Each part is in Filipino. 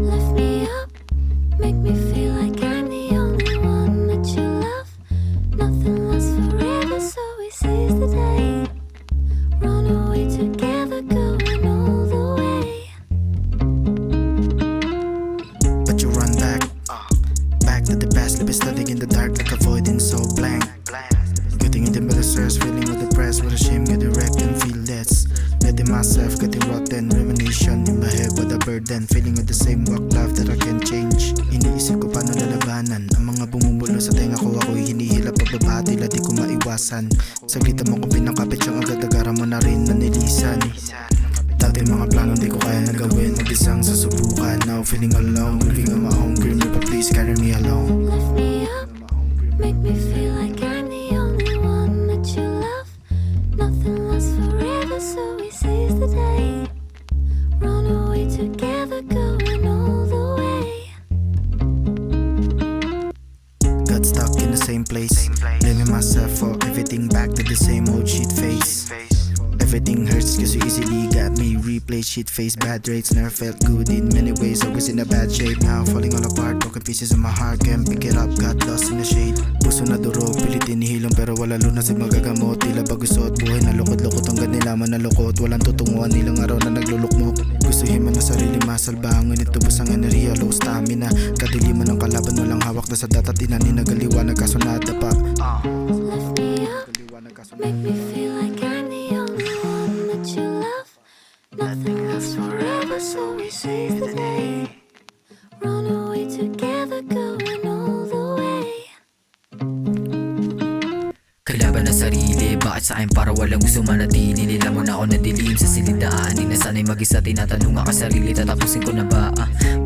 Lift me up, make me feel like I'm the only one that you love. Nothing lasts forever, so we seize the day. Run away together, going all the way. But you run back, back to the past, living studying in the dark like avoiding so blank. Getting in the middle stairs, feeling all depressed, with a shame, getting wrecked and feel less. Letting myself getting rotten, rumination in my head with a burden. Feeling with the same walk life that I can't change. Iniisip ko paano lalabanan ang mga bumubulo sa tenga ko. Ako'y hinihila pagbaba, tila di ko maiwasan. Saglita mo kung pinakapit siyang agad, agara mo na rin nanilisan. Dati mga plano di ko kaya nagawin, mag-isang susubukan. Now feeling alone, living on my own dream, but please carry me along. Lift me up, make me feel like I'm the only one that you love. Nothing lasts forever, so we seize the day. Run away together, going all the way. Got stuck in the same place, blaming myself for everything, back to the same old shit face. Everything hurts cause you easily got me replay shit face. Bad rates never felt good in many ways, always in a bad shape. Now falling all apart, broken pieces of my heart, can't pick it up, got lost in the shade. Puso na durog, pilit inihilong pero wala lunas ay magagamot. Tila bagusot, buhay na lukot-lukot hanggang nilaman na lukot. Walang tutunguhan, ilang araw na naglulukmok. Gustuhin man na sarili masalba, ngunit tubos ang enerhiya, low stamina. Kadiliman ng kalaban, walang hawak na sa datat, inaninagaliwanag kaso nadapa. Lift me up, make me feel like I'm the only one that you love. Nothing lasts forever, so we seize the day. Run away together, going all the way. Kalaban ng sarili, bakit sa akin para walang gusto manatili? Nila mo na ako nadilim sa silidaan, di na sanay mag-isa, tinatanong nga ka sarili, tatapusin ko na ba?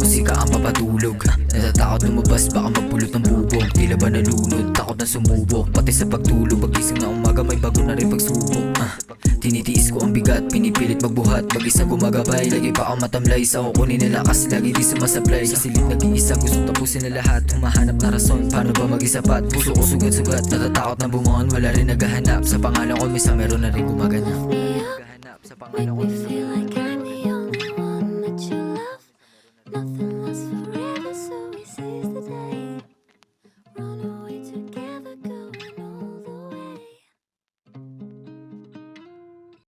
Musika ang papatulog, natatakot lumabas, baka magpulot ng bubog. Tila ba nalunod, takot na sumubok, pati sa pagtulog, pagising na umaga may bago na rin pagsubok. Tinitiis ko ang bigat, pinipilit magbuhat, mag-isa gumagabay, lagi pa akong matamlay sa kukunin na lakas, lagi di sumasablay. Sa silid nag-iisa, gusto tapusin na lahat, humahanap na rason, paano ba mag-isapat? Puso ko sugat-sugat, natatakot na bumangon, wala rin naghahanap. Sa pangalan ko misa meron na rin gumaganap. Lift me up, make me